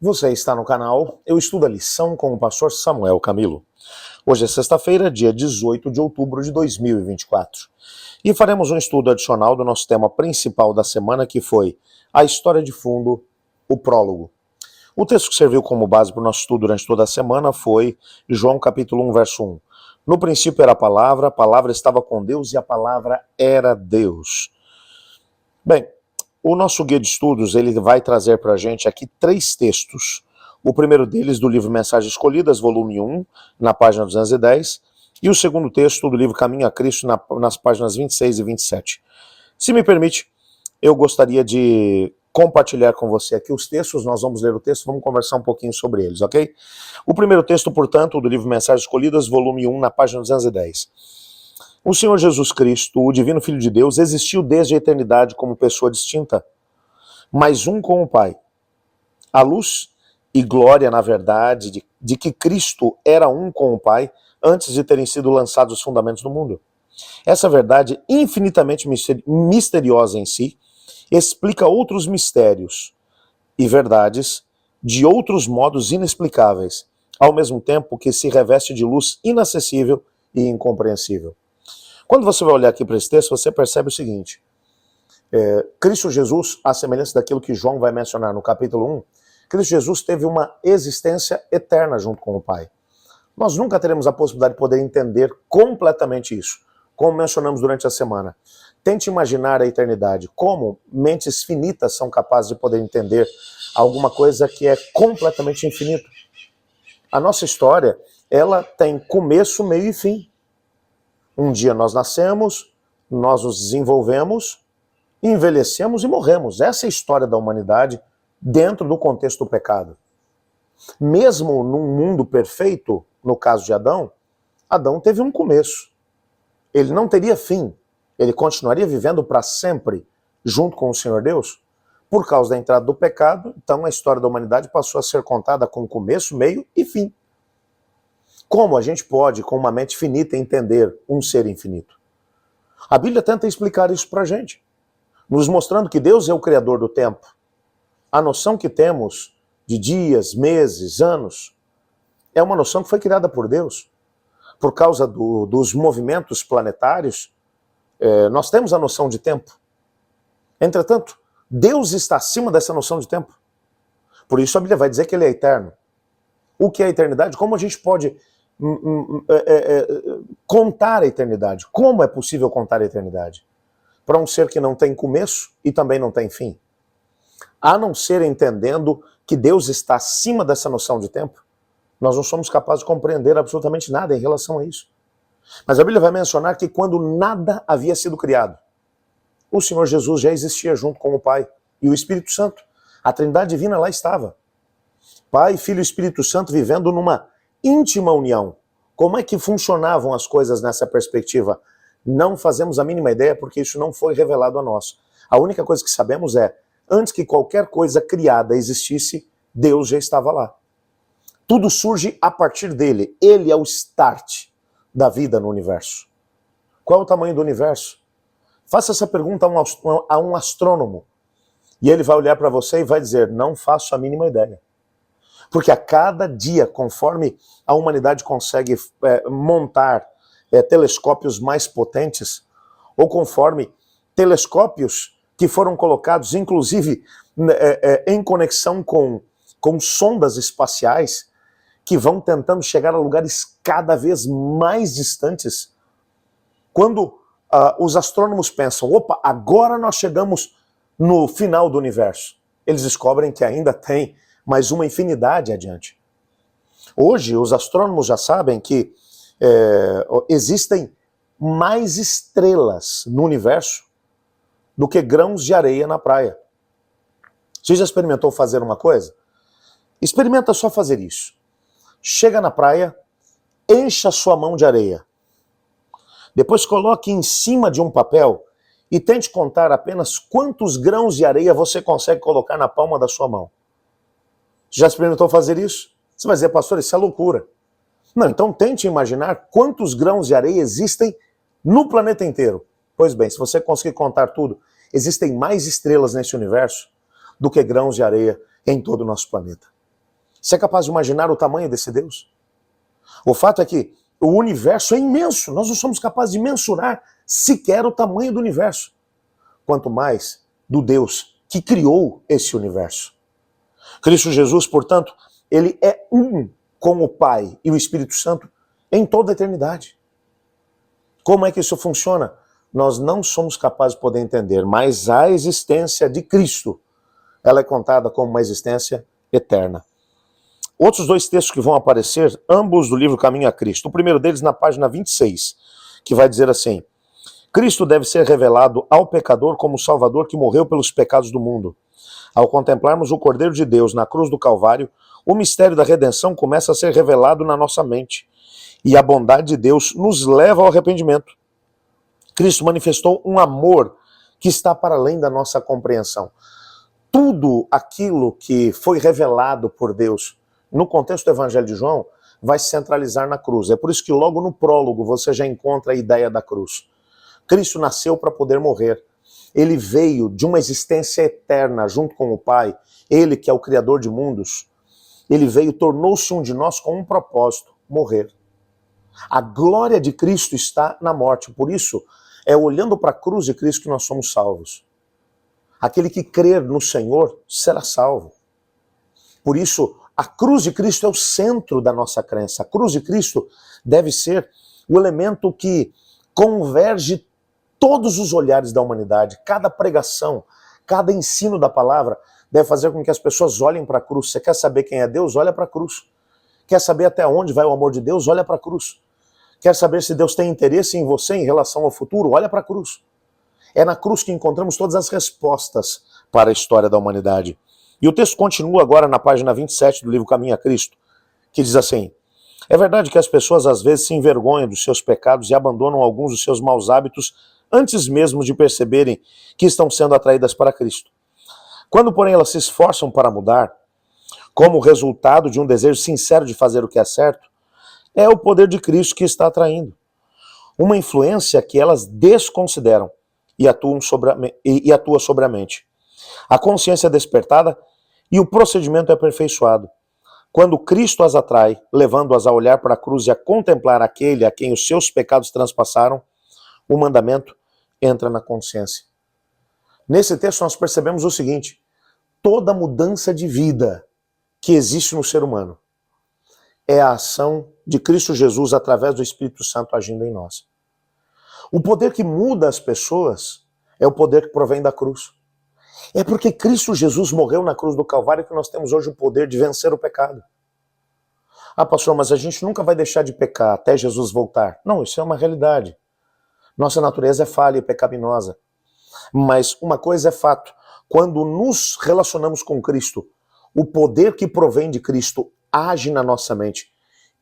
Você está no canal Eu Estudo a Lição com o pastor Samuel Camilo. Hoje é sexta-feira, dia 18 de outubro de 2024. E faremos um estudo adicional do nosso tema principal da semana, que foi a história de fundo, o prólogo. O texto que serviu como base para o nosso estudo durante toda a semana foi João capítulo 1, verso 1. No princípio era a palavra estava com Deus e a palavra era Deus. Bem, o nosso guia de estudos, ele vai trazer para a gente aqui 3 textos. O primeiro deles do livro Mensagens Escolhidas, volume 1, na página 210, e o segundo texto do livro Caminho a Cristo, nas páginas 26 e 27. Se me permite, eu gostaria de compartilhar com você aqui os textos, nós vamos ler o texto, vamos conversar um pouquinho sobre eles, ok? O primeiro texto, portanto, do livro Mensagens Escolhidas, volume 1, na página 210. O Senhor Jesus Cristo, o divino Filho de Deus, existiu desde a eternidade como pessoa distinta, mas um com o Pai. A luz e glória, na verdade, de que Cristo era um com o Pai antes de terem sido lançados os fundamentos do mundo. Essa verdade, infinitamente misteriosa em si, explica outros mistérios e verdades de outros modos inexplicáveis, ao mesmo tempo que se reveste de luz inacessível e incompreensível. Quando você vai olhar aqui para esse texto, você percebe o seguinte: Cristo Jesus, à semelhança daquilo que João vai mencionar no capítulo 1, Cristo Jesus teve uma existência eterna junto com o Pai. Nós nunca teremos a possibilidade de poder entender completamente isso, como mencionamos durante a semana. Tente imaginar a eternidade, como mentes finitas são capazes de poder entender alguma coisa que é completamente infinita. A nossa história, ela tem começo, meio e fim. Um dia nós nascemos, nós nos desenvolvemos, envelhecemos e morremos. Essa é a história da humanidade dentro do contexto do pecado. Mesmo num mundo perfeito, no caso de Adão, Adão teve um começo. Ele não teria fim. Ele continuaria vivendo para sempre junto com o Senhor Deus. Por causa da entrada do pecado, então a história da humanidade passou a ser contada com começo, meio e fim. Como a gente pode, com uma mente finita, entender um ser infinito? A Bíblia tenta explicar isso para a gente, nos mostrando que Deus é o Criador do tempo. A noção que temos de dias, meses, anos, é uma noção que foi criada por Deus. Por causa dos movimentos planetários, nós temos a noção de tempo. Entretanto, Deus está acima dessa noção de tempo. Por isso a Bíblia vai dizer que Ele é eterno. O que é a eternidade? Como a gente pode contar a eternidade? Como é possível contar a eternidade? Para um ser que não tem começo e também não tem fim. A não ser entendendo que Deus está acima dessa noção de tempo, nós não somos capazes de compreender absolutamente nada em relação a isso. Mas a Bíblia vai mencionar que quando nada havia sido criado, o Senhor Jesus já existia junto com o Pai e o Espírito Santo. A Trindade Divina lá estava. Pai, Filho e Espírito Santo vivendo numa íntima união. Como é que funcionavam as coisas nessa perspectiva? Não fazemos a mínima ideia, porque isso não foi revelado a nós. A única coisa que sabemos é, antes que qualquer coisa criada existisse, Deus já estava lá. Tudo surge a partir dele. Ele é o start da vida no universo. Qual é o tamanho do universo? Faça essa pergunta a um astrônomo. E ele vai olhar para você e vai dizer, não faço a mínima ideia. Porque a cada dia, conforme a humanidade consegue montar telescópios mais potentes, ou conforme telescópios que foram colocados, inclusive, em conexão com sondas espaciais, que vão tentando chegar a lugares cada vez mais distantes. Quando os astrônomos pensam, opa, agora nós chegamos no final do universo, eles descobrem que ainda tem mais uma infinidade adiante. Hoje, os astrônomos já sabem que existem mais estrelas no universo do que grãos de areia na praia. Você já experimentou fazer uma coisa? Experimenta só fazer isso. Chega na praia, encha a sua mão de areia. Depois coloque em cima de um papel e tente contar apenas quantos grãos de areia você consegue colocar na palma da sua mão. Já experimentou fazer isso? Você vai dizer, pastor, isso é loucura. Não, então tente imaginar quantos grãos de areia existem no planeta inteiro. Pois bem, se você conseguir contar tudo, existem mais estrelas nesse universo do que grãos de areia em todo o nosso planeta. Você é capaz de imaginar o tamanho desse Deus? O fato é que o universo é imenso, nós não somos capazes de mensurar sequer o tamanho do universo, quanto mais do Deus que criou esse universo. Cristo Jesus, portanto, ele é um com o Pai e o Espírito Santo em toda a eternidade. Como é que isso funciona? Nós não somos capazes de poder entender, mas a existência de Cristo, ela é contada como uma existência eterna. Outros dois textos que vão aparecer, ambos do livro Caminho a Cristo. O primeiro deles na página 26, que vai dizer assim: Cristo deve ser revelado ao pecador como Salvador que morreu pelos pecados do mundo. Ao contemplarmos o Cordeiro de Deus na cruz do Calvário, o mistério da redenção começa a ser revelado na nossa mente. E a bondade de Deus nos leva ao arrependimento. Cristo manifestou um amor que está para além da nossa compreensão. Tudo aquilo que foi revelado por Deus no contexto do Evangelho de João vai se centralizar na cruz. É por isso que logo no prólogo você já encontra a ideia da cruz. Cristo nasceu para poder morrer. Ele veio de uma existência eterna junto com o Pai. Ele que é o Criador de mundos. Ele veio, tornou-se um de nós com um propósito: morrer. A glória de Cristo está na morte. Por isso, é olhando para a cruz de Cristo que nós somos salvos. Aquele que crer no Senhor será salvo. Por isso, a cruz de Cristo é o centro da nossa crença. A cruz de Cristo deve ser o elemento que converge todos os olhares da humanidade. Cada pregação, cada ensino da palavra deve fazer com que as pessoas olhem para a cruz. Você quer saber quem é Deus? Olha para a cruz. Quer saber até onde vai o amor de Deus? Olha para a cruz. Quer saber se Deus tem interesse em você em relação ao futuro? Olha para a cruz. É na cruz que encontramos todas as respostas para a história da humanidade. E o texto continua agora na página 27 do livro Caminho a Cristo, que diz assim: é verdade que as pessoas às vezes se envergonham dos seus pecados e abandonam alguns dos seus maus hábitos antes mesmo de perceberem que estão sendo atraídas para Cristo. Quando, porém, elas se esforçam para mudar, como resultado de um desejo sincero de fazer o que é certo, é o poder de Cristo que está atraindo. Uma influência que elas desconsideram e atua sobre a mente. A consciência é despertada e o procedimento é aperfeiçoado. Quando Cristo as atrai, levando-as a olhar para a cruz e a contemplar aquele a quem os seus pecados transpassaram, o mandamento entra na consciência. Nesse texto nós percebemos o seguinte: toda mudança de vida que existe no ser humano é a ação de Cristo Jesus através do Espírito Santo agindo em nós. O poder que muda as pessoas é o poder que provém da cruz. É porque Cristo Jesus morreu na cruz do Calvário que nós temos hoje o poder de vencer o pecado. Ah, pastor, mas a gente nunca vai deixar de pecar até Jesus voltar. Não, isso é uma realidade. Nossa natureza é falha e pecaminosa. Mas uma coisa é fato: quando nos relacionamos com Cristo, o poder que provém de Cristo age na nossa mente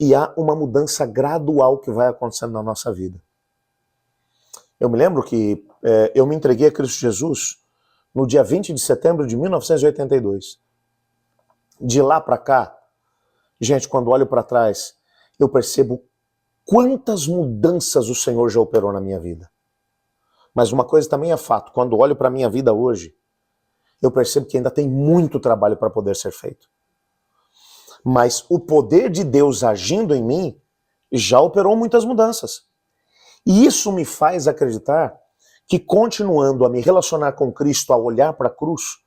e há uma mudança gradual que vai acontecendo na nossa vida. Eu me lembro que eu me entreguei a Cristo Jesus no dia 20 de setembro de 1982. De lá para cá, gente, quando olho para trás, eu percebo quantas mudanças o Senhor já operou na minha vida. Mas uma coisa também é fato: quando olho para a minha vida hoje, eu percebo que ainda tem muito trabalho para poder ser feito. Mas o poder de Deus agindo em mim já operou muitas mudanças. E isso me faz acreditar que, continuando a me relacionar com Cristo, a olhar para a cruz,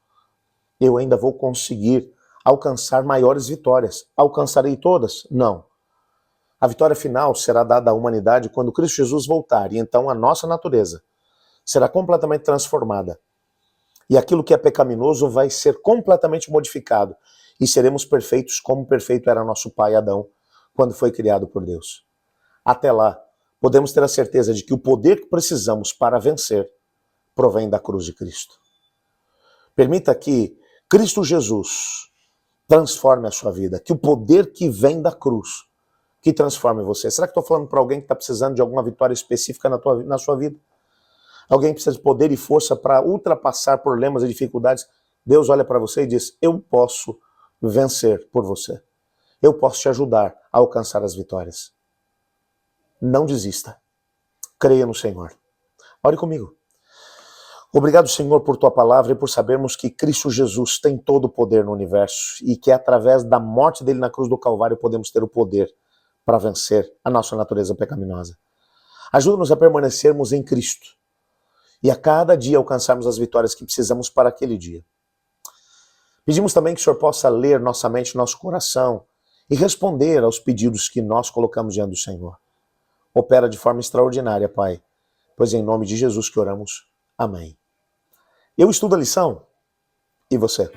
eu ainda vou conseguir alcançar maiores vitórias. Alcançarei todas? Não. A vitória final será dada à humanidade quando Cristo Jesus voltar, e então a nossa natureza será completamente transformada. E aquilo que é pecaminoso vai ser completamente modificado. E seremos perfeitos como perfeito era nosso pai Adão, quando foi criado por Deus. Até lá, podemos ter a certeza de que o poder que precisamos para vencer provém da cruz de Cristo. Permita que Cristo Jesus transforme a sua vida, que o poder que vem da cruz, que transforme você. Será que estou falando para alguém que está precisando de alguma vitória específica na sua vida? Alguém que precisa de poder e força para ultrapassar problemas e dificuldades? Deus olha para você e diz: eu posso vencer por você. Eu posso te ajudar a alcançar as vitórias. Não desista. Creia no Senhor. Ore comigo. Obrigado, Senhor, por tua palavra e por sabermos que Cristo Jesus tem todo o poder no universo e que através da morte dele na cruz do Calvário podemos ter o poder para vencer a nossa natureza pecaminosa. Ajuda-nos a permanecermos em Cristo e a cada dia alcançarmos as vitórias que precisamos para aquele dia. Pedimos também que o Senhor possa ler nossa mente, nosso coração e responder aos pedidos que nós colocamos diante do Senhor. Opera de forma extraordinária, Pai, pois é em nome de Jesus que oramos. Amém. Eu estudo a lição e você?